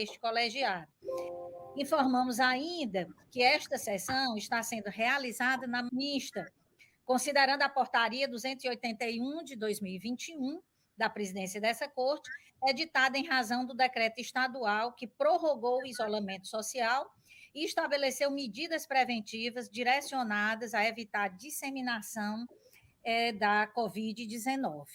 deste colegiado. Informamos ainda que esta sessão está sendo realizada na mista, considerando a portaria 281 de 2021 da presidência dessa corte, editada em razão do decreto estadual que prorrogou o isolamento social e estabeleceu medidas preventivas direcionadas a evitar a disseminação da Covid-19.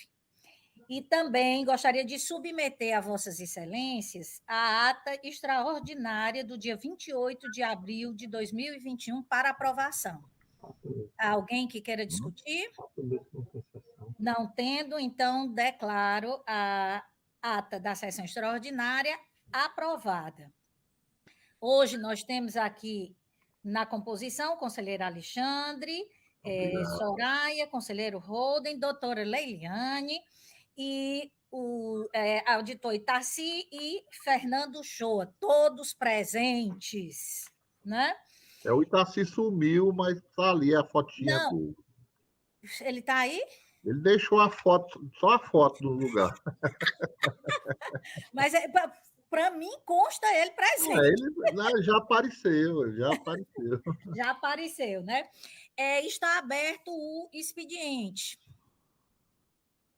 E também gostaria de submeter a Vossas Excelências a ata extraordinária do dia 28 de abril de 2021 para aprovação. Há alguém que queira discutir? Não tendo, então, declaro a ata da sessão extraordinária aprovada. Hoje nós temos aqui na composição o conselheiro Alexandre, Soraya, conselheiro Holden, doutora Leiliane, e o auditor Itaci e Fernando Shoa, todos presentes, né? O Itaci sumiu, mas está ali a fotinha Não, dele. Ele está aí? Ele deixou a foto, só a foto do lugar. Mas para mim consta ele presente. Ele já apareceu. Já apareceu, né? Está aberto o expediente.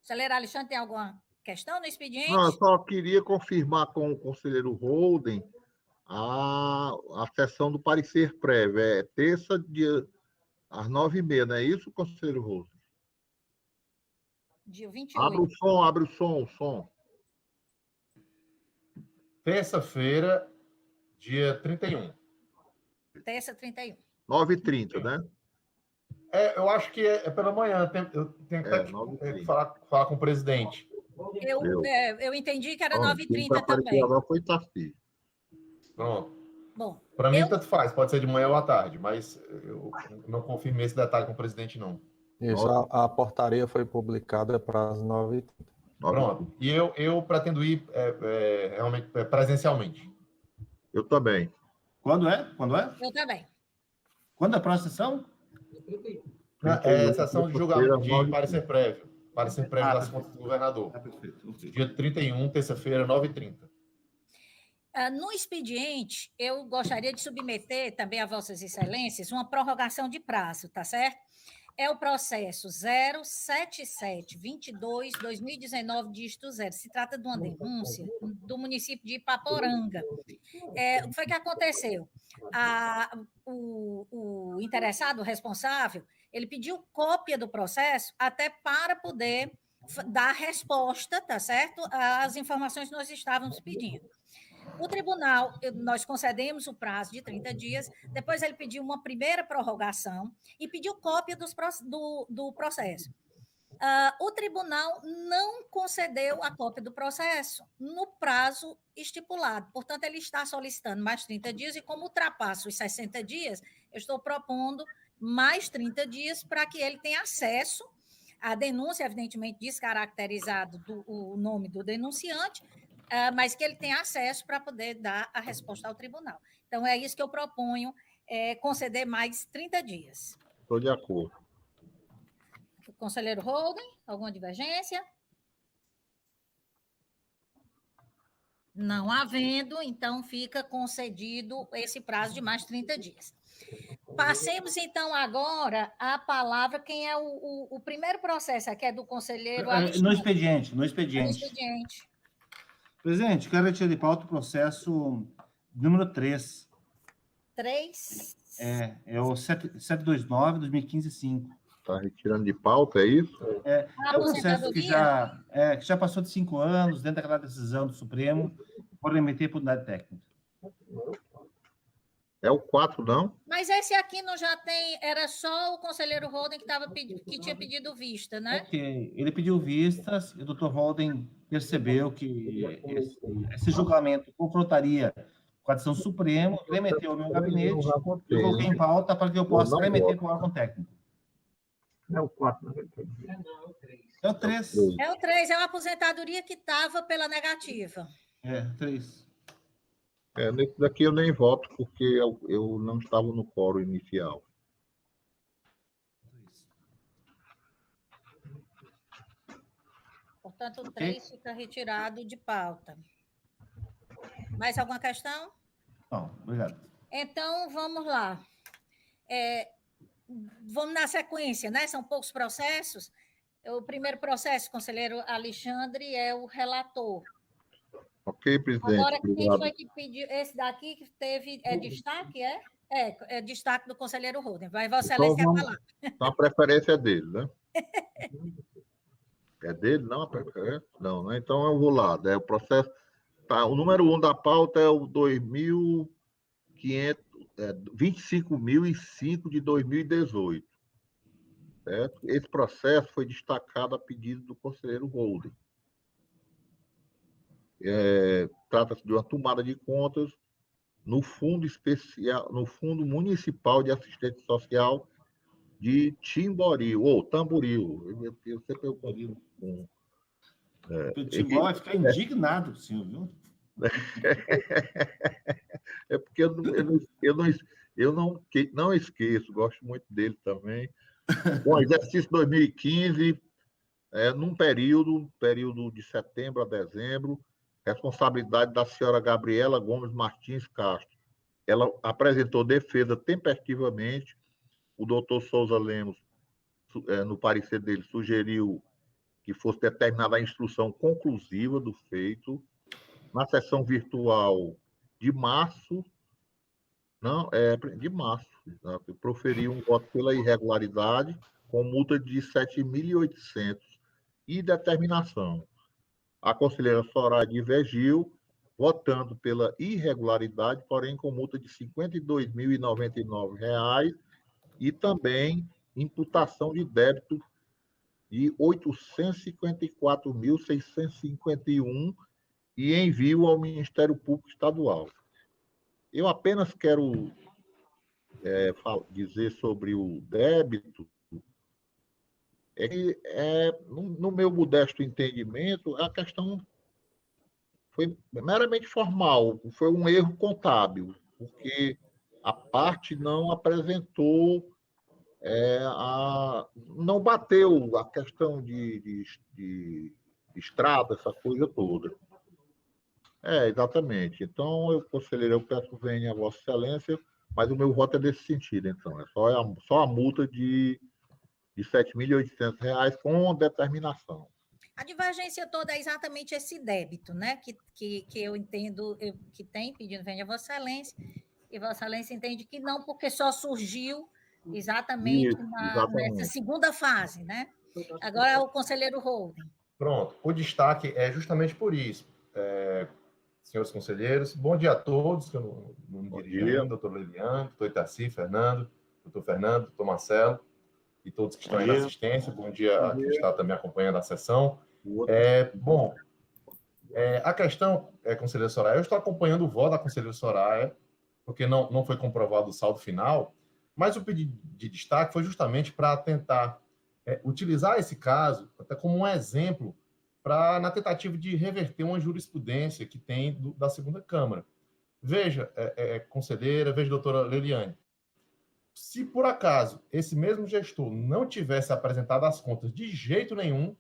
Conselheiro Alexandre, tem alguma questão no expediente? Não, eu só queria confirmar com o conselheiro Holden a sessão do parecer prévio. É terça, às 9h30, não é isso, conselheiro Holden? Dia 28. Abre o som. Terça-feira, dia 31. Terça, 31. 9h30, né? Eu acho que é pela manhã. Eu tenho que falar com o presidente. Eu entendi que era 9h30 também. Agora foi Itaci. Pronto. Bom, para mim, tanto faz. Pode ser de manhã ou à tarde, mas eu não confirmei esse detalhe com o presidente, não. Isso, a portaria foi publicada para as 9h30. Pronto. E eu pretendo ir realmente presencialmente. Eu também. Quando é? Eu também. Quando é a próxima sessão? Sessão de julgamento, de parecer prévio. Parecer prévio das contas do governador. Perfeito. Dia 31, terça-feira, 9h30. No expediente, eu gostaria de submeter também a Vossas Excelências uma prorrogação de prazo, tá certo? É o processo 07722-2019, dígito 0. Se trata de uma denúncia do município de Ipaporanga. O que foi que aconteceu? O interessado, o responsável, ele pediu cópia do processo até para poder dar resposta, tá certo? Às informações que nós estávamos pedindo. O tribunal, nós concedemos o prazo de 30 dias, depois ele pediu uma primeira prorrogação e pediu cópia do processo. O tribunal não concedeu a cópia do processo no prazo estipulado, portanto, ele está solicitando mais 30 dias e, como ultrapassa os 60 dias, eu estou propondo mais 30 dias para que ele tenha acesso à denúncia, evidentemente descaracterizado o nome do denunciante, mas que ele tenha acesso para poder dar a resposta ao tribunal. Então, é isso que eu proponho, conceder mais 30 dias. Estou de acordo. O conselheiro Holden, alguma divergência? Não havendo, então fica concedido esse prazo de mais 30 dias. Passemos, então, agora a palavra, quem é o primeiro processo aqui é do conselheiro Alexandre. No expediente. No expediente. Presidente, quero retirar de pauta o processo número 3. 3? É o 729-2015-5. Está retirando de pauta, é isso? É um processo que já passou de 5 anos, dentro daquela decisão do Supremo, por remeter para unidade técnica. É o 4, não? Mas esse aqui não já tem, era só o conselheiro Holden que tinha pedido vista, né? Ok, ele pediu vistas e o doutor Holden percebeu que esse julgamento confrontaria com a decisão Supremo, remeteu ao meu gabinete, eu coloquei em pauta para que eu possa remeter para o órgão técnico. É o 4, né? É o 3. É o 3, é uma aposentadoria que estava pela negativa. 3. Nesse daqui eu nem voto, porque eu não estava no quórum inicial. Portanto, o 3 fica retirado de pauta. Mais alguma questão? Não, obrigado. Então, vamos lá. Vamos na sequência, né? São poucos processos. O primeiro processo, conselheiro Alexandre, é o relator. Ok, presidente. Agora, obrigado. quem foi que pediu? Esse daqui que teve destaque, é? É destaque do conselheiro Holden. Vai, Vossa Excelência, a palavra. Então, a preferência é dele, né? É dele? Não, a preferência? Não, né? Então, eu vou lá. O processo... Tá, o número 1 da pauta é o 25.005 de 2018. Certo? Esse processo foi destacado a pedido do conselheiro Holden. Trata-se de uma tomada de contas no Fundo Especial, no Fundo Municipal de Assistência Social de Timboril, ou Tamboril. Eu sempre confundo com... O Timbó vai ficar indignado, sim, viu? É porque eu não esqueço, gosto muito dele também. Bom, exercício 2015, num período de setembro a dezembro, responsabilidade da senhora Gabriela Gomes Martins Castro. Ela apresentou defesa tempestivamente. O doutor Souza Lemos, no parecer dele, sugeriu que fosse determinada a instrução conclusiva do feito. Na sessão virtual de março, proferiu um voto pela irregularidade, com multa de 7.800 e determinação. A conselheira Soraya divergiu, votando pela irregularidade, porém com multa de R$ 52.099 e também imputação de débito de R$ 854.651 e envio ao Ministério Público Estadual. Eu apenas quero dizer sobre o débito, no meu modesto entendimento, a questão foi meramente formal, foi um erro contábil, porque a parte não apresentou, não bateu a questão de estrada, essa coisa toda. Exatamente. Então, conselheiro, eu peço venha a Vossa Excelência, mas o meu voto é nesse sentido, então. É só a multa de R$ 7.800 com determinação. A divergência toda é exatamente esse débito, né? Que eu entendo que tem, pedindo venha a Vossa Excelência, e Vossa Excelência entende que não, porque só surgiu exatamente nessa segunda fase, né? Agora é o conselheiro Holden. Pronto. O destaque é justamente por isso. Senhores conselheiros, bom dia a todos, que eu não me dirigi ainda, doutor Leliane, doutor Itaci, doutor Fernando, doutor Marcelo, e todos que estão aí na assistência. Bom dia a quem está também acompanhando a sessão. A questão, conselheiro Soraya, eu estou acompanhando o voto da conselheira Soraya, porque não foi comprovado o saldo final, mas o pedido de destaque foi justamente para tentar utilizar esse caso até como um exemplo na tentativa de reverter uma jurisprudência que tem da segunda Câmara. Veja, conselheira, veja, doutora Leliane, se por acaso esse mesmo gestor não tivesse apresentado as contas de jeito nenhum,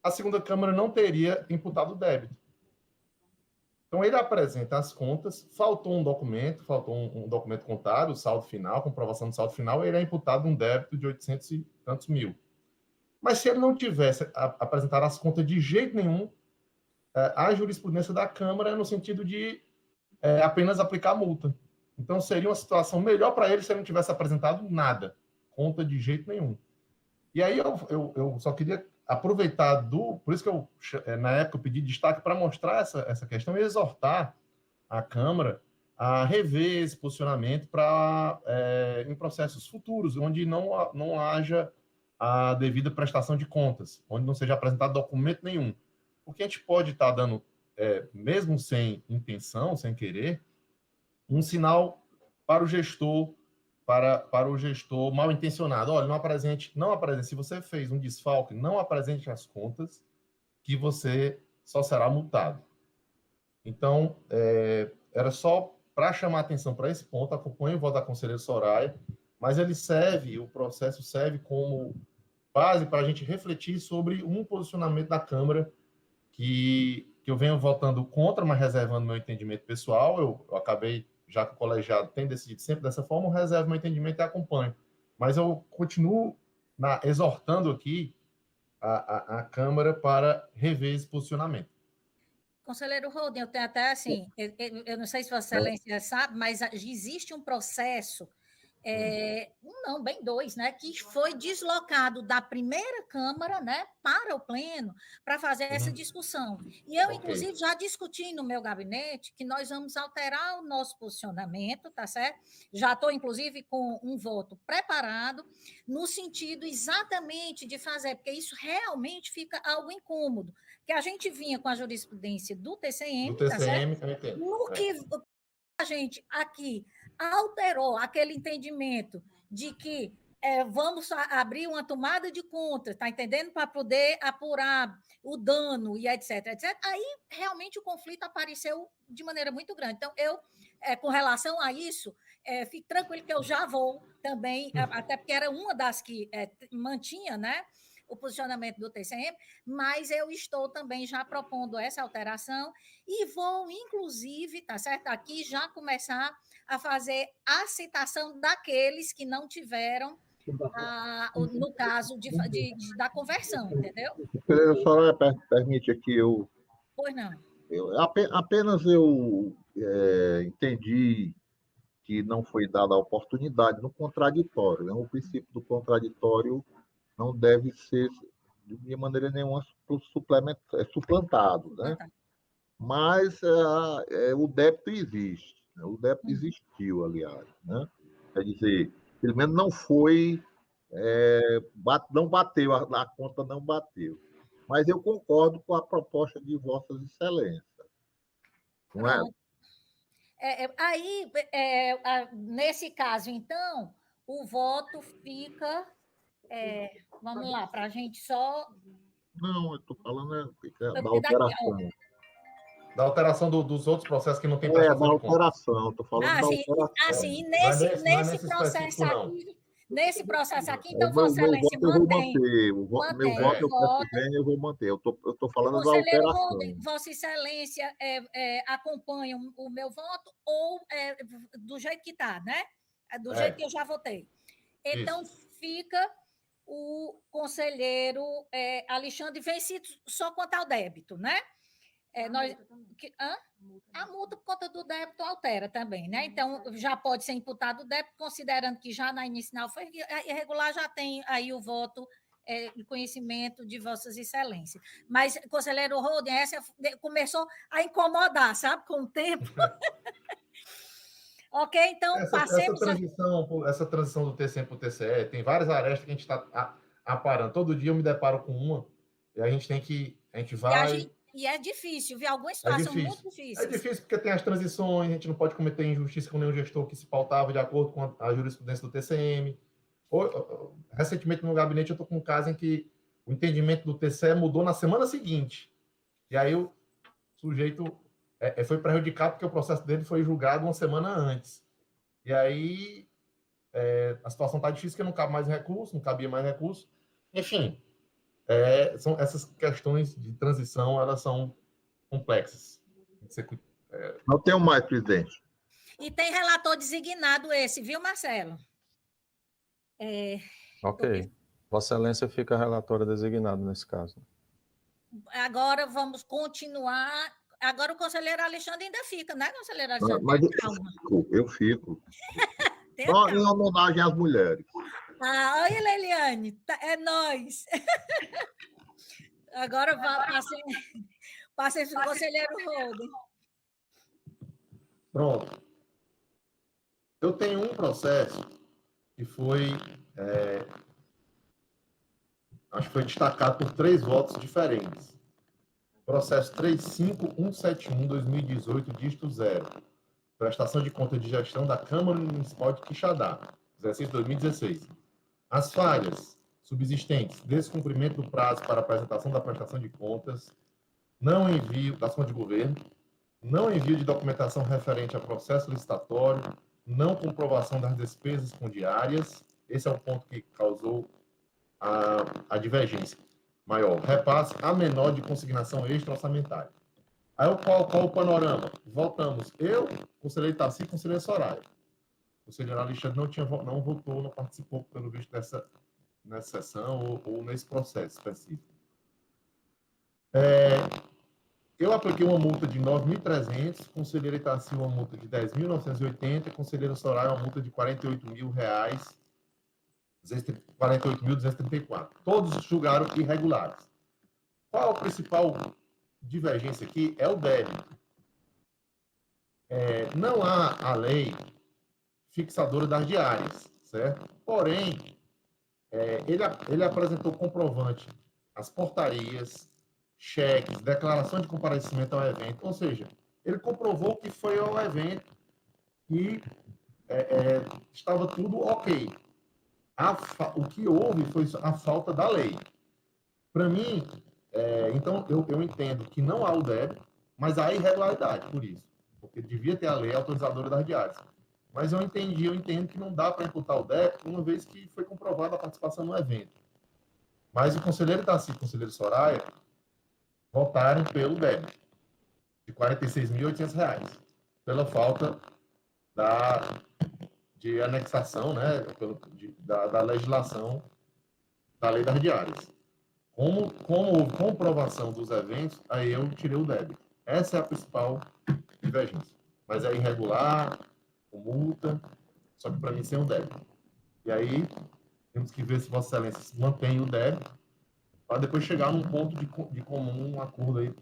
a segunda Câmara não teria imputado o débito. Então, ele apresenta as contas, faltou um documento contábil, o saldo final, comprovação do saldo final, ele é imputado um débito de 800 e tantos mil. Mas se ele não tivesse apresentado as contas de jeito nenhum, a jurisprudência da Câmara é no sentido de apenas aplicar a multa. Então, seria uma situação melhor para ele se ele não tivesse apresentado nada, conta de jeito nenhum. E aí eu só queria aproveitar por isso que na época eu pedi destaque para mostrar essa questão e exortar a Câmara a rever esse posicionamento em processos futuros, onde não haja a devida prestação de contas, onde não seja apresentado documento nenhum. Porque a gente pode estar dando, mesmo sem intenção, sem querer, um sinal para o gestor, para o gestor mal intencionado. Olha, não apresente, se você fez um desfalque, não apresente as contas, que você só será multado. Então, era só para chamar atenção para esse ponto, acompanho o voto da conselheira Soraya, mas o processo serve como base para a gente refletir sobre um posicionamento da Câmara que que eu venho votando contra, mas reservando meu entendimento pessoal. Eu acabei, já que o colegiado tem decidido sempre dessa forma, eu reservo meu entendimento e acompanho. Mas eu continuo exortando aqui a Câmara para rever esse posicionamento. Conselheiro Holden, eu tenho até assim, eu não sei se Vossa Excelência sabe, mas existe um processo, não, bem dois, né, que foi deslocado da primeira Câmara, né, para o Pleno, para fazer essa discussão. E eu, inclusive, já discuti no meu gabinete que nós vamos alterar o nosso posicionamento, tá certo? Já estou, inclusive, com um voto preparado, no sentido exatamente de fazer, porque isso realmente fica algo incômodo, que a gente vinha com a jurisprudência do TCM, Do tá certo? TCM, eu entendo. No que a gente aqui alterou aquele entendimento de que vamos abrir uma tomada de conta, tá entendendo? Para poder apurar o dano e etc, etc. Aí, realmente, o conflito apareceu de maneira muito grande. Então, eu, com relação a isso, fique tranquilo que eu já vou também, até porque era uma das que mantinha, né, o posicionamento do TCM, mas eu estou também já propondo essa alteração e vou, inclusive, tá certo? Aqui já começar a fazer a citação daqueles que não tiveram, no caso da conversão, entendeu? Conselheira Soraya, permite aqui Pois não. apenas eu entendi que não foi dada a oportunidade no contraditório, né? O princípio do contraditório não deve ser, de maneira nenhuma, suplantado, né? Mas o débito existe, né? O débito existiu, aliás, né? Quer dizer, pelo menos não foi, não bateu, a conta não bateu. Mas eu concordo com a proposta de Vossas Excelências, não é? Aí, nesse caso, então, o voto fica... vamos lá, para a gente só... Não, eu estou falando da alteração. Da alteração dos outros processos que não tem Da alteração, estou falando da alteração. Sim, nesse processo aqui... Nesse processo aqui, então, Vossa Excelência mantém. Meu voto eu precisei, eu vou manter. Eu estou falando da alteração. Holden, Vossa Excelência acompanha o meu voto ou do jeito que está, né? Do jeito que eu já votei. Então, fica o conselheiro Alexandre vencido só quanto ao débito, né? A multa por conta do débito altera também, né? Então, já pode ser imputado o débito, considerando que já na inicial foi irregular, já tem aí o voto e conhecimento de Vossas Excelências. Mas, conselheiro Holden, essa começou a incomodar, sabe, com o tempo. Ok, então, passemos... Essa transição do TCM para o TCE, tem várias arestas que a gente está aparando. Todo dia eu me deparo com uma, e a gente vai... E é difícil, viu? Algumas situações muito difíceis. É difícil porque tem as transições, a gente não pode cometer injustiça com nenhum gestor que se pautava de acordo com a jurisprudência do TCM. Recentemente, no meu gabinete, eu estou com um caso em que o entendimento do TCE mudou na semana seguinte. E aí o sujeito foi prejudicado porque o processo dele foi julgado uma semana antes. E aí a situação está difícil porque não cabe mais recurso, não cabia mais recurso. Enfim... são essas questões de transição, elas são complexas. Não tenho mais, presidente. E tem relator designado esse, viu, Marcelo? Ok. Vossa Excelência fica relatora designado nesse caso. Agora vamos continuar. Agora o conselheiro Alexandre ainda fica, né, conselheiro Alexandre? Mas eu fico. Só em homenagem às mulheres. Olha, Leiliane, é nós. Agora passei para o conselheiro Holden. Pronto. Eu tenho um processo que foi, acho que foi destacado por 3 votos diferentes. Processo 35171/2018, dígito 0. Prestação de conta de gestão da Câmara Municipal de Quixadá, exercício 2016. As falhas subsistentes, descumprimento do prazo para apresentação da prestação de contas, não envio das contas de governo, não envio de documentação referente a processo licitatório, não comprovação das despesas fundiárias, esse é o ponto que causou a divergência maior, repasse a menor de consignação extra-orçamentária. Aí qual o panorama? Voltamos. Eu, conselheiro Itaci e conselheiro Soraya. O conselheiro Alexandre não votou, não participou, pelo visto, nessa sessão ou nesse processo específico. Eu apliquei uma multa de 9.300, conselheiro Itaci uma multa de 10.980, conselheiro Soraya uma multa de R$ 48.234. Todos julgaram irregulares. Qual a principal divergência aqui? É o débito. Não há a lei fixadora das diárias, certo? Porém, ele apresentou comprovante, as portarias, cheques, declaração de comparecimento ao evento, ou seja, ele comprovou que foi ao evento e estava tudo ok. O que houve foi a falta da lei. Para mim, então, eu entendo que não há o débito, mas há irregularidade, por isso. Porque devia ter a lei autorizadora das diárias. Mas eu entendo que não dá para imputar o débito, uma vez que foi comprovada a participação no evento. Mas o conselheiro Itaci e o conselheiro Soraya votaram pelo débito, de R$ 46.800, pela falta de anexação, né, da legislação da lei das diárias. Como houve comprovação dos eventos, aí eu tirei o débito. Essa é a principal divergência. Mas é irregular, com multa, só que para mim sem o débito. E aí, temos que ver se Vossa Excelência mantém o débito, para depois chegar num ponto de comum, um acordo aí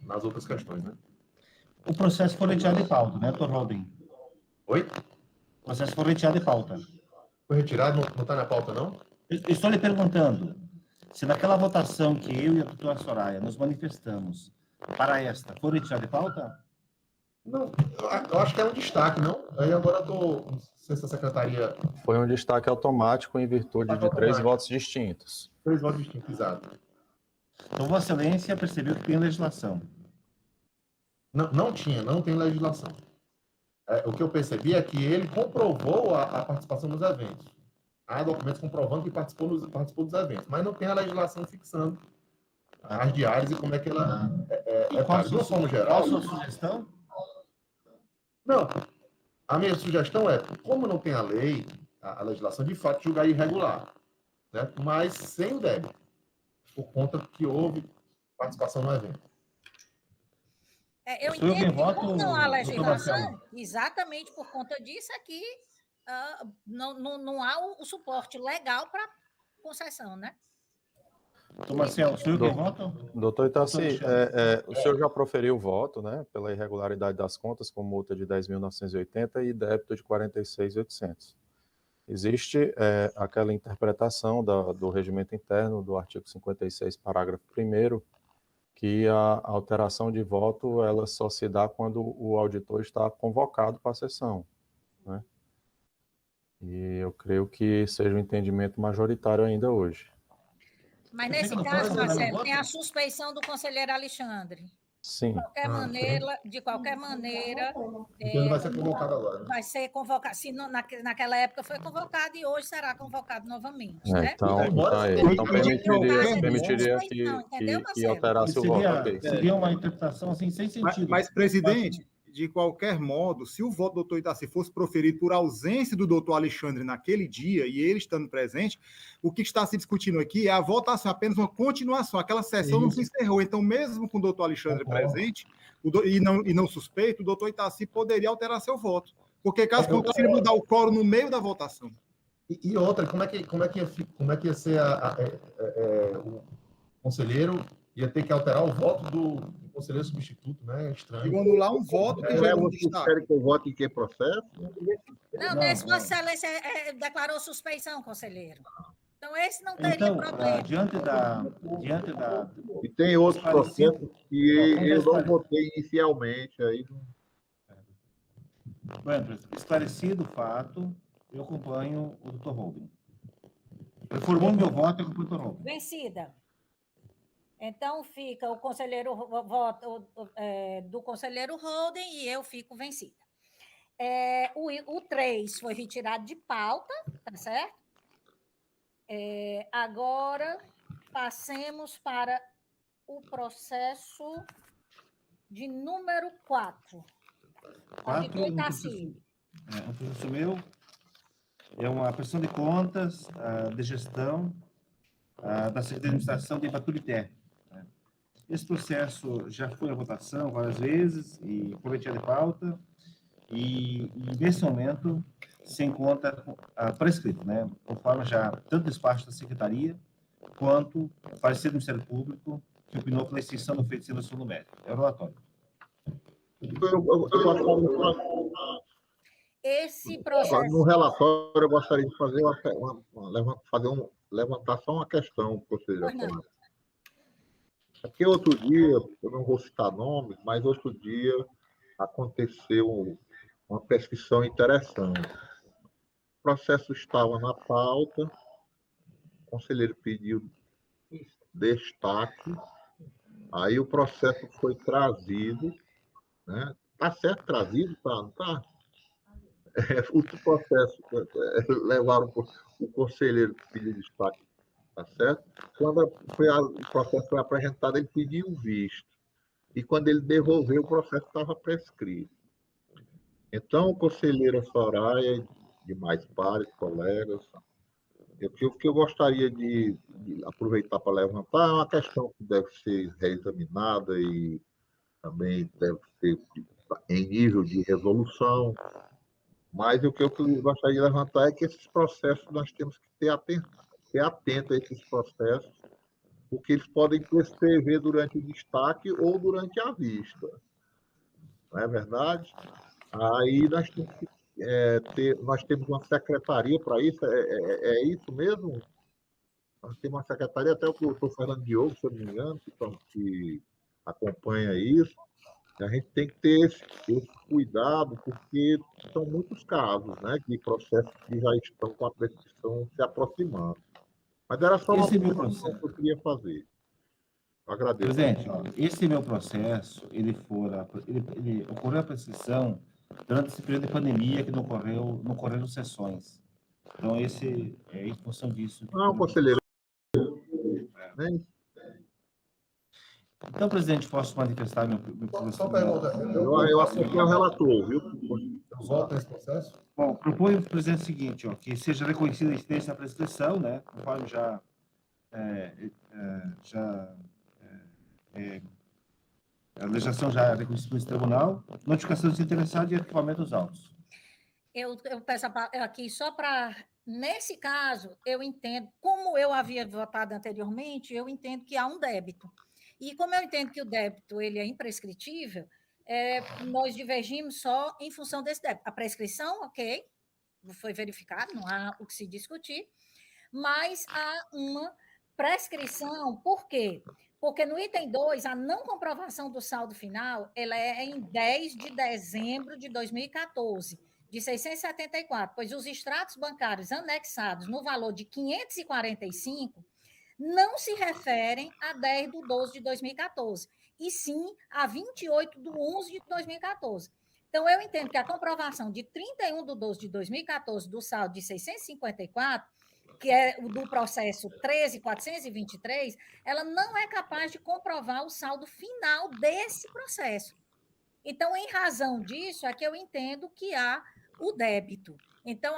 nas outras questões, né? O processo foi retirado de pauta, né, Dr. Holding? Oi? O processo foi retirado de pauta. Foi retirado? Não está na pauta, não? Eu estou lhe perguntando se naquela votação que eu e a doutora Soraya nos manifestamos para esta, foi retirado de pauta? Não, eu acho que é um destaque, não? Aí agora eu estou... Não sei se a secretaria... Foi um destaque automático em virtude de 3 votos distintos. 3 votos distintos, exato. Então, Vossa Excelência percebeu que tem legislação. Não tem legislação. O que eu percebi é que ele comprovou a participação nos eventos. Há documentos comprovando que participou dos eventos, mas não tem a legislação fixando as diárias e como é que ela de uma forma geral. Qual a sua sugestão? Não, a minha sugestão é, como não tem a lei, a legislação, de fato, julgar irregular, certo? Mas sem o débito, por conta que houve participação no evento. Eu entendo que como não há legislação, exatamente por conta disso aqui, não há o suporte legal para concessão, né? Doutor Marcelo, o senhor que voto? Doutor Itaci, o senhor já proferiu o voto, né, pela irregularidade das contas, com multa de 10.980 e débito de 46.800. Existe aquela interpretação do regimento interno do artigo 56, parágrafo 1º, que a alteração de voto ela só se dá quando o auditor está convocado para a sessão, né? E eu creio que seja um entendimento majoritário ainda hoje. Mas nesse caso, Marcelo, tem a suspeição do conselheiro Alexandre. Sim. De qualquer maneira, ele vai ser convocado agora, né? Vai ser convocado. Se não, naquela época foi convocado e hoje será convocado novamente, né? Então permitiria que alterasse o voto. Seria uma interpretação assim, sem sentido. Mas, presidente, de qualquer modo, se o voto do doutor Itaci fosse proferido por ausência do doutor Alexandre naquele dia e ele estando presente, o que está se discutindo aqui é a votação, apenas uma continuação. Aquela sessão não se encerrou. Então, mesmo com o doutor Alexandre presente e não suspeito, o doutor Itaci poderia alterar seu voto. Porque caso contrário, mudar o quórum no meio da votação. E outra, como é que ia ser o conselheiro ia ter que alterar o voto do conselheiro substituto, né? É estranho. E anular um voto que já não está. Você quer que eu vote em que processo? Não, nesse Vossa Excelência declarou suspeição, conselheiro. Então, esse não teria problema. Diante da... E tem outros processos que eu não votei inicialmente. Aí... Bueno, esclarecido o fato, eu acompanho o doutor Holding. Eu formando meu voto, eu acompanho o doutor Holding. Vencida. Então, fica o conselheiro voto do conselheiro Holding e eu fico vencida. O 3 foi retirado de pauta, tá certo? Agora, passemos para o processo de número 4. Quatro, De Itaci. um processo meu, é uma prestação de contas de gestão da Secretaria de Administração de Baturité. Esse processo já foi à votação várias vezes e coletia de pauta, e nesse momento se encontra prescrito, né? Conforme já tanto despacho da Secretaria quanto o parecer do Ministério Público, que opinou pela extinção do feito de seleção do médico. É o relatório. Esse processo... No relatório, eu gostaria de fazer levantar só uma questão, conselheiro. Porque outro dia, eu não vou citar nomes, mas outro dia aconteceu uma prescrição interessante. O processo estava na pauta, o conselheiro pediu destaque, aí o processo foi trazido, né? Está certo trazido, tá? Não está? O processo levaram o conselheiro que pediu destaque, tá certo? Quando o processo foi apresentado, ele pediu visto. E quando ele devolveu, o processo estava prescrito. Então, conselheira Soraya, demais pares, colegas, o que eu gostaria de aproveitar para levantar é uma questão que deve ser reexaminada e também deve ser em nível de resolução, mas o que eu gostaria de levantar é que esses processos nós temos que ter atento a esses processos, porque eles podem prescrever durante o destaque ou durante a vista. Não é verdade? Aí nós temos que nós temos uma secretaria para isso, é isso mesmo? Nós temos uma secretaria, até o doutor Fernando Diogo, se eu não me engano, que acompanha isso. A gente tem que ter esse cuidado, porque são muitos casos, né, de processos que já estão com a prescrição se aproximando. Mas era só uma observação que eu queria fazer. Eu agradeço. Presidente, esse meu processo, ele ocorreu a prescrição durante esse período de pandemia que não ocorreram sessões. Então, esse é em função disso. Não, conselheiro. Então, presidente, posso manifestar meu Só pergunta. Eu acompanho o relator, viu? Eu voto nesse processo? Bom, proponho, presidente, o seguinte, que seja reconhecida a existência da prescrição, né, conforme a legislação já é reconhecida pelo tribunal, notificação dos interessados e arquivamento dos autos. Eu peço aqui só para... Nesse caso, eu entendo, como eu havia votado anteriormente, eu entendo que há um débito. E como eu entendo que o débito ele é imprescritível, nós divergimos só em função desse débito. A prescrição, ok, foi verificado, não há o que se discutir, mas há uma prescrição, por quê? Porque no item 2, a não comprovação do saldo final, ela é em 10 de dezembro de 2014, de 674, pois os extratos bancários anexados no valor de 545 não se referem a 10 de 12 de 2014, e sim a 28 de 11 de 2014. Então, eu entendo que a comprovação de 31 de 12 de 2014 do saldo de 654, que é o do processo 13.423, ela não é capaz de comprovar o saldo final desse processo. Então, em razão disso, é que eu entendo que há o débito. Então,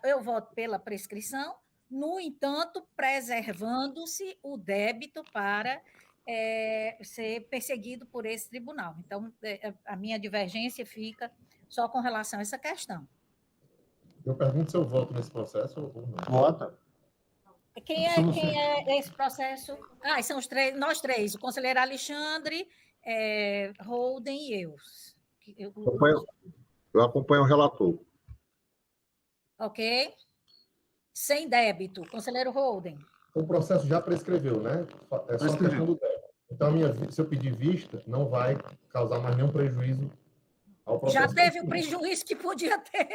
eu voto pela prescrição, no entanto, preservando-se o débito para ser perseguido por esse tribunal. Então, a minha divergência fica só com relação a essa questão. Eu pergunto se eu voto nesse processo ou não. Vota. Quem é esse processo? São nós três, o conselheiro Alexandre, Holden e eu. Eu acompanho o relator. Ok? Sem débito. Conselheiro Holden. O processo já prescreveu, né? É só a questão do débito. Então, se eu pedir vista, não vai causar mais nenhum prejuízo ao processo. Já teve o prejuízo que podia ter.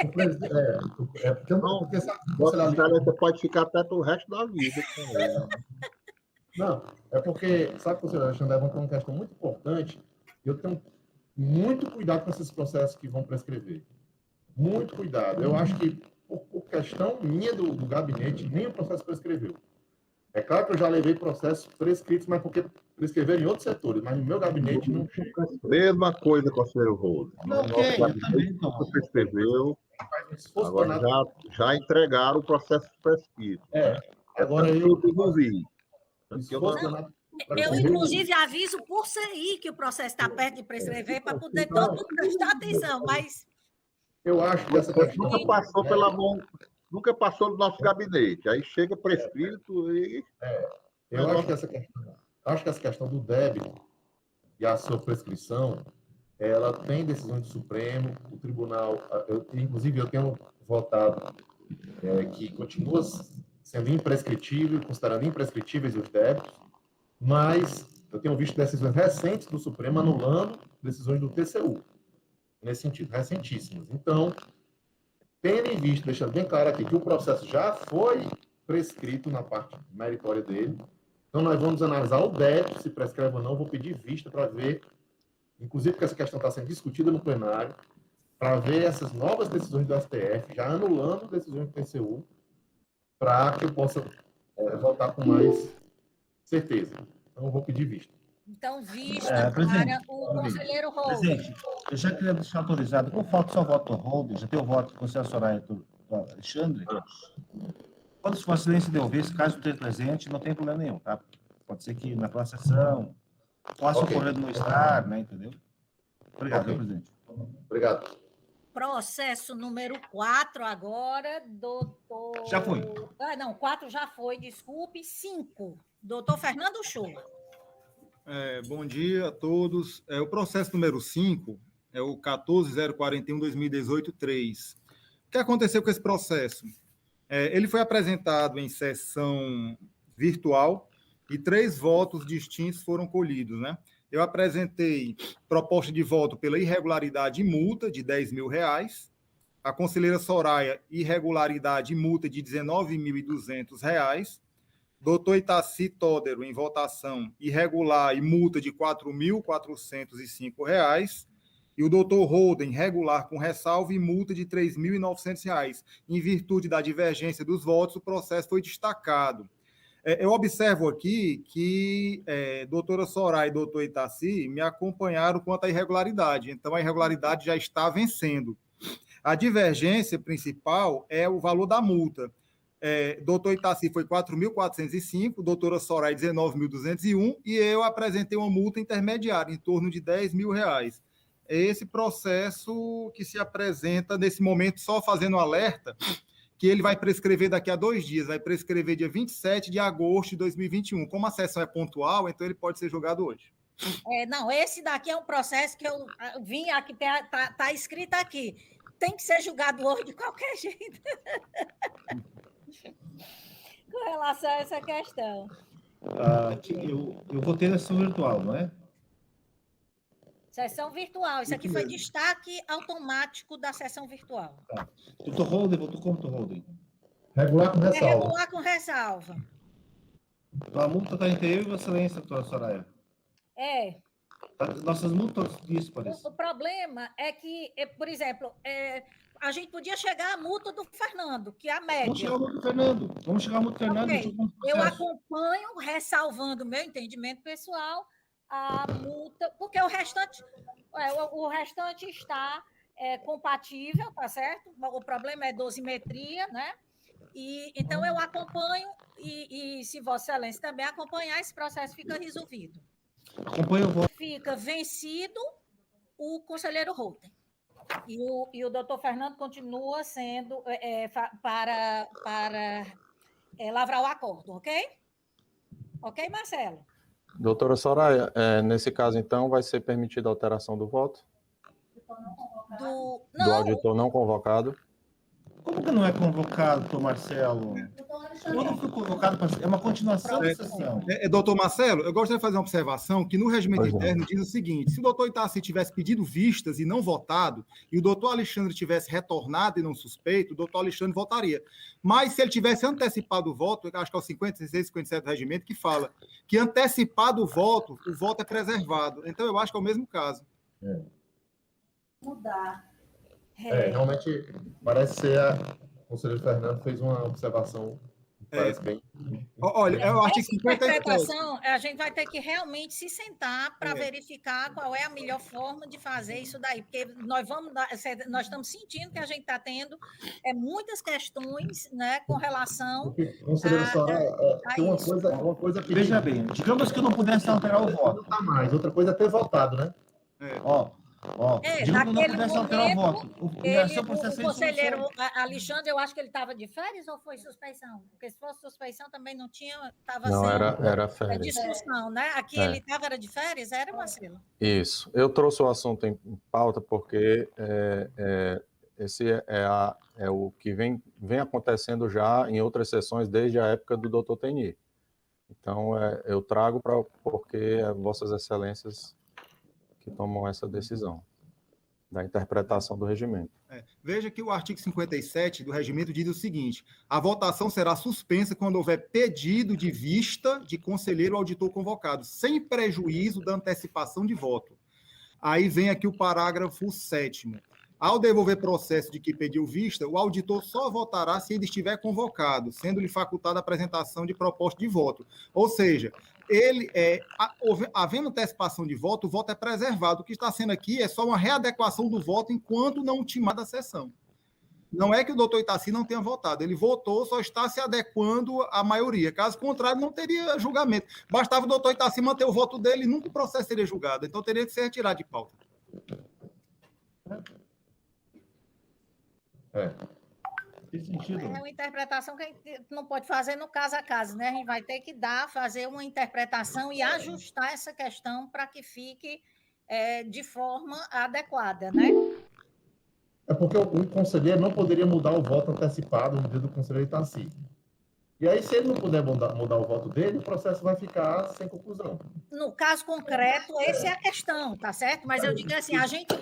Você pode ficar até para o resto da vida com ele. Não, é porque, sabe que o senhor Alexandre levantou uma questão muito importante. Eu tenho muito cuidado com esses processos que vão prescrever. Muito cuidado. Eu acho que, por questão minha do gabinete, nem o processo prescreveu. É claro que eu já levei processos prescritos, mas porque prescreveram em outros setores, mas no meu gabinete não chega. Mesma coisa, conselheiro Rodo. Não, No ok, nosso eu gabinete também nunca prescreveu, Se fosse agora danado, já entregaram o processo prescrito. agora Tanto que eu devolvi. Tanto se que eu fosse não- danado para Eu, correr, inclusive, aviso por CI que o processo está perto de prescrever, para poder todo mundo prestar atenção, mas eu acho que essa questão. Nunca passou pela mão, nunca passou no nosso gabinete. Aí chega prescrito e. Eu acho que essa questão do débito e a sua prescrição, ela tem decisão do Supremo, o tribunal, inclusive eu tenho votado que continua sendo imprescritível, considerando imprescritíveis os débitos, mas eu tenho visto decisões recentes do Supremo anulando decisões do TCU, nesse sentido, recentíssimas. Então, tendo em vista, deixando bem claro aqui, que o processo já foi prescrito na parte meritória dele, então nós vamos analisar o débito, se prescreve ou não, vou pedir vista para ver, inclusive porque essa questão está sendo discutida no plenário, para ver essas novas decisões do STF, já anulando decisões do TCU, para que eu possa votar com mais certeza. Então, eu vou pedir vista. então vista para o conselheiro Holden. Presidente, eu já queria deixar autorizado, como falta só o voto do Holden, já tem o voto do conselheiro Soraya e do Alexandre, quando for silêncio de ouvir, caso não esteja presente, não tem problema nenhum, tá? Pode ser que na próxima sessão possa ocorrer de não estar, né, entendeu? Obrigado, presidente. Obrigado. Processo número 4 agora, doutor... Já foi. Ah, não, 4 já foi, desculpe. 5, doutor Fernando Shoa. Bom dia a todos. O processo número 5 é o 14.041/2018-3. O que aconteceu com esse processo? Ele foi apresentado em sessão virtual e 3 votos distintos foram colhidos, né? Eu apresentei proposta de voto pela irregularidade e multa de R$10.000, a conselheira Soraya, irregularidade e multa de R$19.200, doutor Itaci Todero, em votação irregular e multa de R$4.405, e o doutor Holden, regular com ressalva e multa de R$3.900. Em virtude da divergência dos votos, o processo foi destacado. Eu observo aqui que doutora Soraya e doutor Itaci me acompanharam quanto à irregularidade, então a irregularidade já está vencendo. A divergência principal é o valor da multa. Doutor Itaci foi 4.405, doutora Soraya 19.201, e eu apresentei uma multa intermediária em torno de R$10.000. É esse processo que se apresenta nesse momento, só fazendo um alerta, que ele vai prescrever daqui a 2 dias, vai prescrever dia 27 de agosto de 2021. Como a sessão é pontual, então ele pode ser julgado hoje. Não, esse daqui é um processo que eu vim aqui, está escrito aqui, tem que ser julgado hoje de qualquer jeito. Com relação a essa questão. Eu votei na sessão virtual, não é? Sessão virtual. Isso aqui foi destaque automático da sessão virtual. Tá. Doutor Holden, votou como, doutor Holden? Regular com ressalva. Regular com ressalva. Então, a multa está entre eu e Vossa Excelência, doutora Soraya. Nossas multas díspares. O problema é que, por exemplo, a gente podia chegar à multa do Fernando, que é a média. Vamos chegar à multa do Fernando. Okay. Eu acompanho, ressalvando o meu entendimento pessoal, a multa, porque o restante está compatível, tá certo? O problema é dosimetria, né? Então eu acompanho, e se Vossa Excelência também acompanhar, esse processo fica resolvido. Acompanho o voto. Fica vencido o conselheiro Holden. E o doutor Fernando continua sendo para lavrar o acordo, ok? Ok, Marcelo? Doutora Soraya, nesse caso, então, vai ser permitida a alteração do voto? Do auditor não convocado? Como que não é convocado, doutor Marcelo? Eu não fui convocado para... É uma continuação da sessão. Doutor Marcelo, eu gostaria de fazer uma observação que no regimento interno diz o seguinte: se o doutor Itaci tivesse pedido vistas e não votado, e o doutor Alexandre tivesse retornado e não suspeito, o doutor Alexandre votaria. Mas se ele tivesse antecipado o voto, acho que é o 56, 57 do regimento, que fala que antecipado o voto é preservado. Então, eu acho que é o mesmo caso. Mudar. Realmente, parece ser o conselheiro Fernando fez uma observação Parece bem. Olha, é o artigo Essa 57. interpretação, a gente vai ter que realmente se sentar para verificar qual é a melhor forma de fazer isso daí, porque nós estamos sentindo que a gente está tendo muitas questões, né, com relação Conselheiro Soraya, tem a isso. uma coisa que... Veja bem, digamos que eu não pudesse alterar o voto. Não está mais. Outra coisa é ter votado, né? Ó, digamos que eu não naquele pudesse alterar o momento, voto. o conselheiro Alexandre, eu acho que ele estava de férias ou foi suspeição? Porque se fosse suspeição também não tinha, estava Não, sendo era férias. discussão, né? Aqui ele estava, era de férias, era, Marcelo? Isso. Eu trouxe o assunto em pauta porque esse é o que vem acontecendo já em outras sessões desde a época do Dr. Tenir. Então, eu trago porque é Vossas Excelências que tomam essa decisão da interpretação do regimento. Veja que o artigo 57 do regimento diz o seguinte: a votação será suspensa quando houver pedido de vista de conselheiro ou auditor convocado, sem prejuízo da antecipação de voto. Aí vem aqui o parágrafo 7º. Ao devolver processo de que pediu vista, o auditor só votará se ele estiver convocado, sendo-lhe facultada a apresentação de proposta de voto. Ou seja, havendo antecipação de voto, o voto é preservado. O que está sendo aqui é só uma readequação do voto enquanto não ultimada a sessão. Não é que o doutor Itaci não tenha votado, ele votou, só está se adequando à maioria. Caso contrário, não teria julgamento. Bastava o doutor Itaci manter o voto dele e nunca o processo seria julgado. Então, teria que ser retirado de pauta. Que sentido? É uma interpretação que a gente não pode fazer no caso a caso, né? A gente vai ter que fazer uma interpretação e ajustar essa questão para que fique de forma adequada, né? É porque o conselheiro não poderia mudar o voto antecipado no dia do conselheiro Itaci. E aí, se ele não puder mudar o voto dele, o processo vai ficar sem conclusão. No caso concreto, essa é a questão, tá certo? Mas eu digo assim, a gente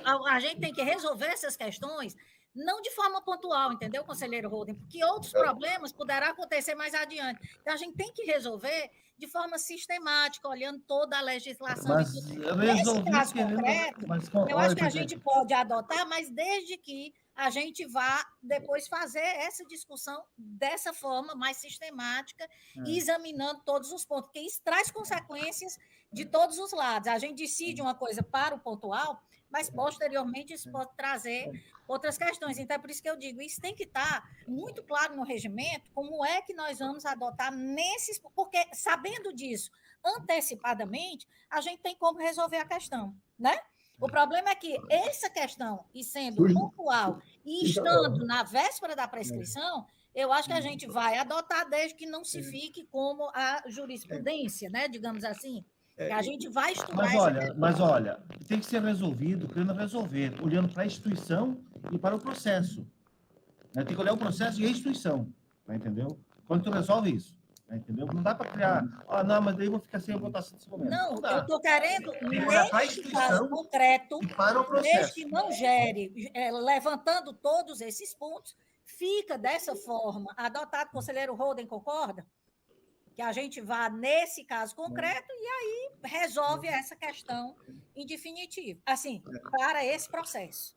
tem que resolver essas questões não de forma pontual, entendeu, conselheiro Holden? Porque outros problemas poderão acontecer mais adiante. Então, a gente tem que resolver de forma sistemática, olhando toda a legislação. Nesse caso concreto, eu acho que a gente pode adotar, mas desde que a gente vá depois fazer essa discussão dessa forma mais sistemática, examinando todos os pontos, porque isso traz consequências de todos os lados. A gente decide uma coisa para o pontual, mas posteriormente isso pode trazer outras questões. Então, é por isso que eu digo, isso tem que estar muito claro no regimento, como é que nós vamos adotar nesses... Porque, sabendo disso antecipadamente, a gente tem como resolver a questão, né? O problema é que essa questão, e sendo pontual, e estando na véspera da prescrição, eu acho que a gente vai adotar desde que não se fique como a jurisprudência, né? Digamos assim. A gente vai estudar... Mas olha, tem que ser resolvido, querendo resolver, olhando para a instituição e para o processo. Tem que olhar o processo e a instituição, entendeu? Quando tu resolve isso, entendeu? Não dá para criar, não, mas daí eu vou ficar sem votação nesse momento. Não, eu estou querendo, neste caso concreto, desde que não gere, levantando todos esses pontos, fica dessa forma, adotado, conselheiro Holden, concorda? Que a gente vá nesse caso concreto e aí resolve essa questão em definitivo, assim, para esse processo.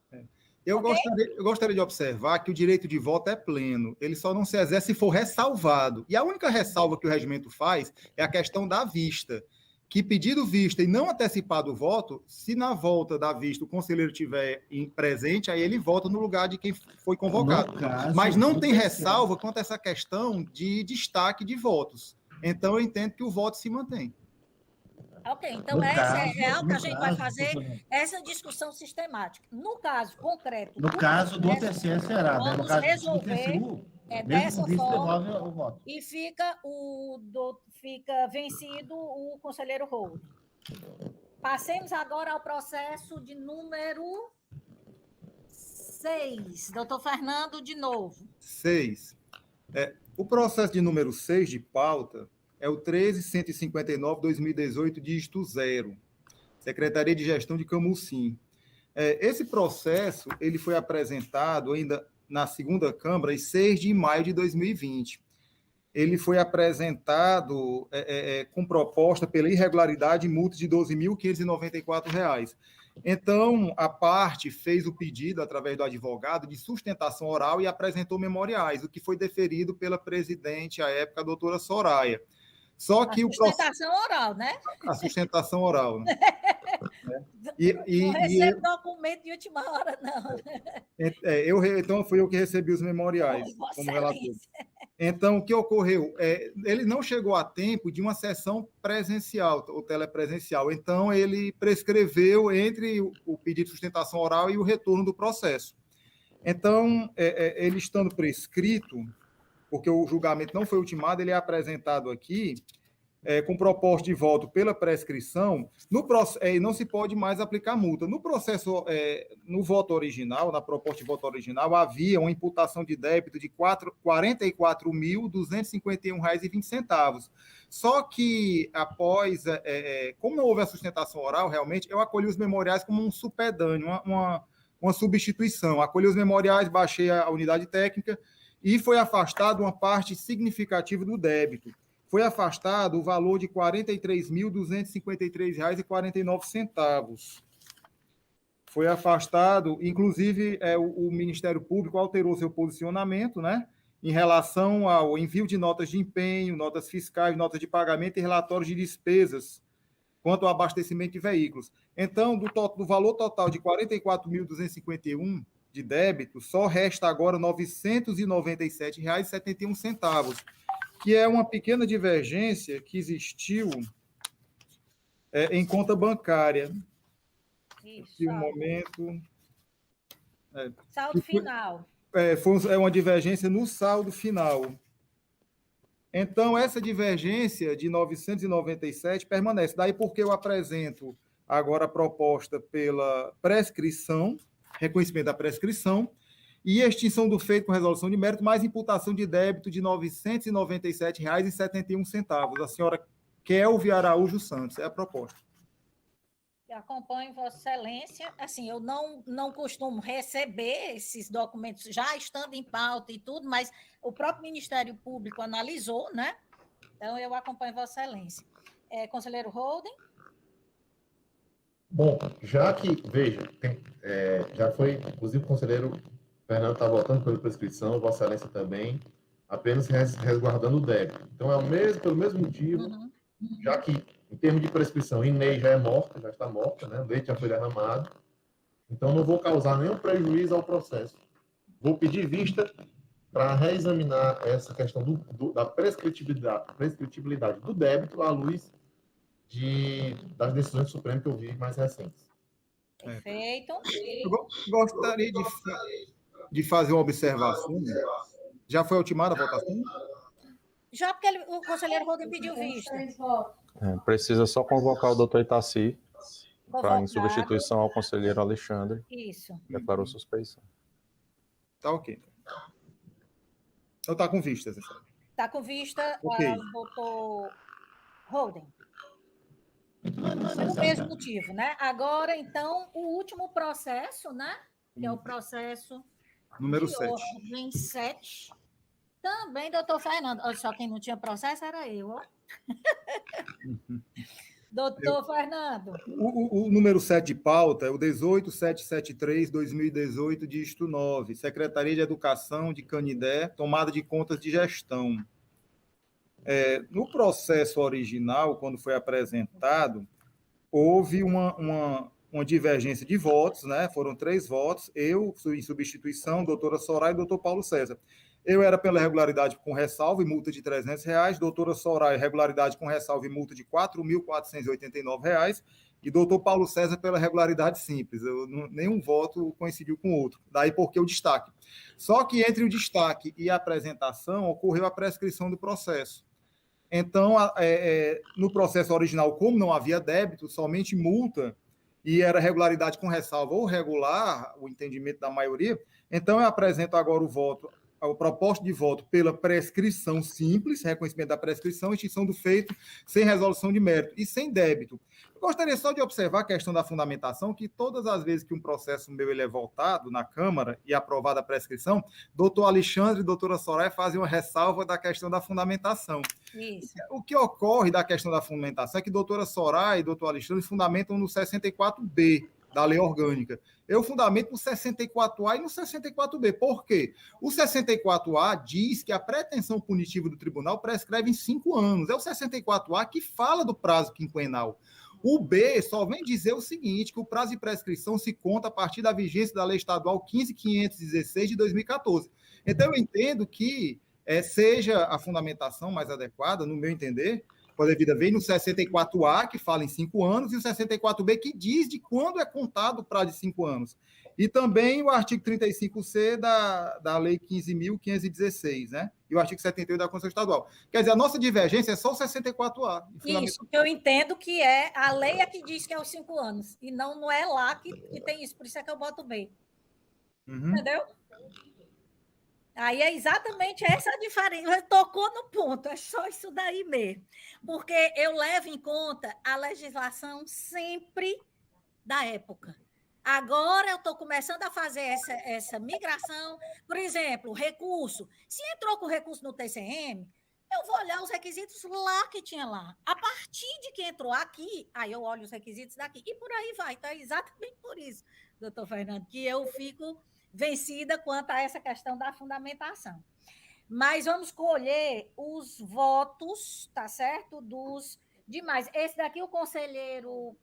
Eu gostaria de observar que o direito de voto é pleno, ele só não se exerce se for ressalvado. E a única ressalva que o regimento faz é a questão da vista, que pedido vista e não antecipado o voto, se na volta da vista o conselheiro estiver presente, aí ele vota no lugar de quem foi convocado. Mas não tem ressalva quanto a essa questão de destaque de votos. Então, eu entendo que o voto se mantém. Ok, então essa é algo que a gente vai fazer, essa discussão sistemática. No caso concreto... No caso do TCE será, né? Vamos resolver dessa forma e fica vencido o conselheiro Holden. Passemos agora ao processo de número 6. Doutor Fernando, de novo. 6. O processo de número 6 de pauta é o 13.159/2018, dígito 0, Secretaria de Gestão de Camusim. Esse processo ele foi apresentado ainda na segunda Câmara em 6 de maio de 2020. ele foi apresentado com proposta pela irregularidade e multa de R$ 12.594. Então, a parte fez o pedido, através do advogado, de sustentação oral e apresentou memoriais, o que foi deferido pela presidente, à época, a doutora Soraya. Só que a sustentação oral, né? A sustentação oral. Né? Não recebo documento de última hora, não. Então, fui eu que recebi os memoriais como relator. Então, o que ocorreu? Ele não chegou a tempo de uma sessão presencial, ou telepresencial. Então, ele prescreveu entre o pedido de sustentação oral e o retorno do processo. Então, ele estando prescrito, porque o julgamento não foi ultimado, ele é apresentado aqui com proposta de voto pela prescrição, não se pode mais aplicar multa. No processo, no voto original, na proposta de voto original, havia uma imputação de débito de R$ 44.251,20. Só que, após, como não houve a sustentação oral, realmente, eu acolhi os memoriais como um supedâneo, uma substituição. Acolhi os memoriais, baixei a unidade técnica e foi afastado uma parte significativa do débito. Foi afastado o valor de R$ 43.253,49. Foi afastado, inclusive, o Ministério Público alterou seu posicionamento, né, em relação ao envio de notas de empenho, notas fiscais, notas de pagamento e relatórios de despesas quanto ao abastecimento de veículos. Então, do valor total de R$ 44.251 de débito, só resta agora R$ 997,71, que é uma pequena divergência que existiu em conta bancária. Isso. Aqui um momento. Saldo final. É uma divergência no saldo final. Então, essa divergência de 997 permanece. Daí porque eu apresento agora a proposta pela prescrição, reconhecimento da prescrição, e extinção do feito com resolução de mérito, mais imputação de débito de R$ 997,71. A senhora Kelvia Araújo Santos, é a proposta. Eu acompanho Vossa Excelência. Assim, eu não costumo receber esses documentos já estando em pauta e tudo, mas o próprio Ministério Público analisou, né? Então, eu acompanho Vossa Excelência. Conselheiro Holden? Bom, já que, veja, já foi, inclusive o conselheiro Fernando está votando pela prescrição, Vossa Excelência também, apenas resguardando o débito. Então, pelo mesmo motivo, já que, em termos de prescrição, Inês já está morta, né? O leite já foi derramado, então não vou causar nenhum prejuízo ao processo. Vou pedir vista para reexaminar essa questão da prescritibilidade do débito à luz das decisões do Supremo que eu vi mais recentes. Perfeito. Eu gostaria de fazer uma observação. Já foi ultimada a votação? Já porque o conselheiro Holden pediu vista. Precisa só convocar o doutor Itaci em substituição ao conselheiro Alexandre. Isso. Declarou suspeição. Tá ok. Então tá com vista, senhora. Está com vista, okay. Doutor Holden. Pelo mesmo motivo, né? Agora, então, o último processo, né? Que é o processo número 7. Ordem 7. Também, doutor Fernando. Olha só, quem não tinha processo era eu, ó. Doutor Fernando. O número 7 de pauta é o 18773-2018, dígito 9, Secretaria de Educação de Canindé, tomada de contas de gestão. No processo original, quando foi apresentado, houve uma divergência de votos, né? Foram 3 votos, eu em substituição, doutora Soraya e doutor Paulo César. Eu era pela regularidade com ressalva e multa de R$ 300, doutora Soraya, regularidade com ressalva e multa de R$ 4.489, e doutor Paulo César pela regularidade simples. Nenhum voto coincidiu com o outro. Daí porque o destaque. Só que entre o destaque e a apresentação ocorreu a prescrição do processo. Então, no processo original, como não havia débito, somente multa, e era regularidade com ressalva ou regular, o entendimento da maioria, então eu apresento agora o voto a proposta de voto pela prescrição simples, reconhecimento da prescrição, extinção do feito, sem resolução de mérito e sem débito. Eu gostaria só de observar a questão da fundamentação, que todas as vezes que um processo meu ele é voltado na Câmara e aprovada a prescrição, doutor Alexandre e doutora Soraya fazem uma ressalva da questão da fundamentação. Isso. O que ocorre da questão da fundamentação é que doutora Soraya e doutor Alexandre fundamentam no 64B da lei orgânica. Eu fundamento no 64A e no 64B. Por quê? O 64A diz que a pretensão punitiva do tribunal prescreve em 5 anos. É o 64A que fala do prazo quinquenal. O B só vem dizer o seguinte, que o prazo de prescrição se conta a partir da vigência da Lei Estadual 15.516 de 2014. Então, eu entendo que seja a fundamentação mais adequada, no meu entender, a devida vem no 64A, que fala em 5 anos, e o 64B, que diz de quando é contado o prazo de 5 anos. E também o artigo 35C da Lei 15.516, né? E o artigo 78 da Constituição Estadual. Quer dizer, a nossa divergência é só o 64A. Isso, que eu entendo que a lei é que diz que é os 5 anos, e não é lá que tem isso, por isso é que eu boto B. Entendeu? Aí é exatamente essa a diferença. Tocou no ponto, é só isso daí mesmo. Porque eu levo em conta a legislação sempre da época. Agora eu estou começando a fazer essa migração. Por exemplo, recurso. Se entrou com recurso no TCM, eu vou olhar os requisitos lá que tinha lá. A partir de que entrou aqui, aí eu olho os requisitos daqui. E por aí vai. Então, é exatamente por isso, doutor Fernando, que eu fico vencida quanto a essa questão da fundamentação. Mas vamos colher os votos, tá certo? Dos demais. Esse daqui o conselheiro...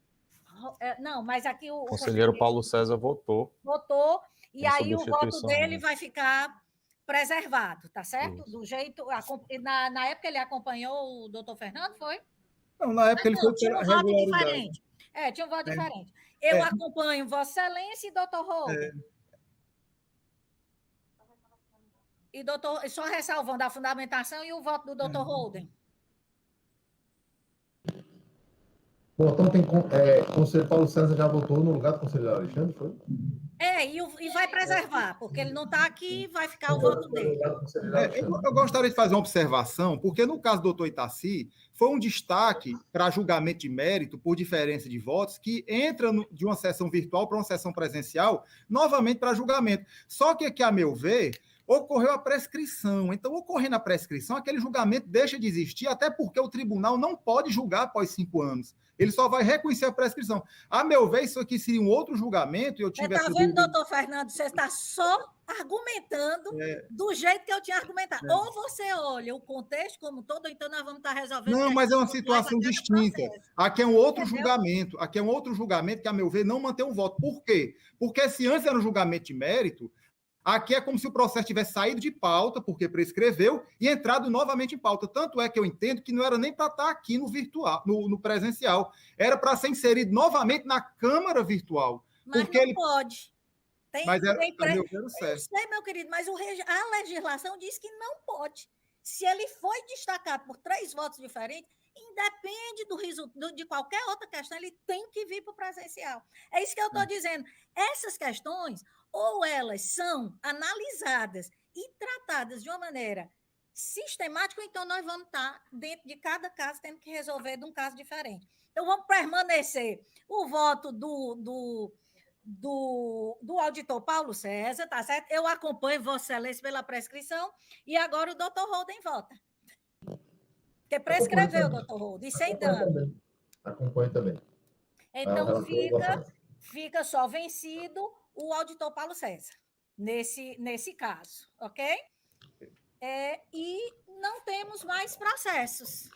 Não, mas aqui o conselheiro Paulo César votou. Votou, e aí o voto dele vai ficar preservado, tá certo? Isso. Do jeito... Na época ele acompanhou o doutor Fernando, foi? Não, na época ele foi... Tinha um voto diferente. Tinha um voto diferente. Eu acompanho Vossa Excelência e doutor Holden. E doutor, só ressalvando a fundamentação e o voto do doutor Holden. Bom, então tem conselheiro Paulo César já votou no lugar do conselheiro Alexandre, foi? E vai preservar, porque ele não está aqui, vai ficar o voto dele. Eu gostaria de fazer uma observação, porque no caso do doutor Itaci, foi um destaque para julgamento de mérito por diferença de votos, que entra de uma sessão virtual para uma sessão presencial, novamente para julgamento. Só que aqui, a meu ver, ocorreu a prescrição. Então, ocorrendo a prescrição, aquele julgamento deixa de existir, até porque o tribunal não pode julgar após 5 anos. Ele só vai reconhecer a prescrição. A meu ver, isso aqui seria um outro julgamento. E eu tive você está vendo, doutor Fernando? Você está só argumentando do jeito que eu tinha argumentado. Ou você olha o contexto como todo, ou então nós vamos estar resolvendo... Não, mas é uma situação distinta. Aqui é um outro julgamento. Aqui é um outro julgamento que, a meu ver, não mantém o voto. Por quê? Porque se antes era um julgamento de mérito, aqui é como se o processo tivesse saído de pauta, porque prescreveu, e entrado novamente em pauta. Tanto é que eu entendo que não era nem para estar aqui no virtual, no presencial. Era para ser inserido novamente na Câmara Virtual. Mas porque não pode. Mas eu sei, meu querido, mas a legislação diz que não pode. Se ele foi destacado por 3 votos diferentes, independe do resultado de qualquer outra questão, ele tem que vir para o presencial. É isso que eu estou dizendo. Essas questões, ou elas são analisadas e tratadas de uma maneira sistemática, ou então nós vamos estar, dentro de cada caso, tendo que resolver de um caso diferente. Então, vamos permanecer o voto do auditor Paulo César, tá certo? Eu acompanho Vossa Excelência pela prescrição, e agora o doutor Holden vota. Porque prescreveu, doutor Holden, sem dano. Acompanho também. Então, fica só vencido o auditor Paulo César, nesse caso, ok? E não temos mais processos.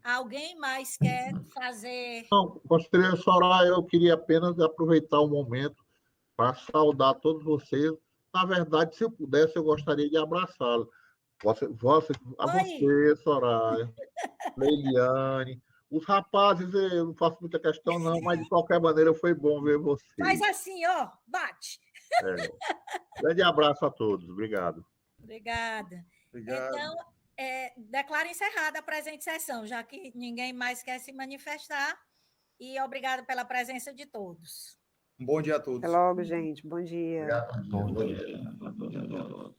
Alguém mais quer fazer... Não, conselheira Soraya, eu queria apenas aproveitar o momento para saudar todos vocês. Na verdade, se eu pudesse, eu gostaria de abraçá-lo. Você, Soraya, Leiliane, os rapazes, eu não faço muita questão, não, mas de qualquer maneira foi bom ver vocês. Faz assim, ó, bate. Grande abraço a todos, obrigado. Obrigada. Então, declaro encerrada a presente sessão, já que ninguém mais quer se manifestar, e obrigado pela presença de todos. Um bom dia a todos. Até logo, gente. Bom dia. Obrigado. Bom dia.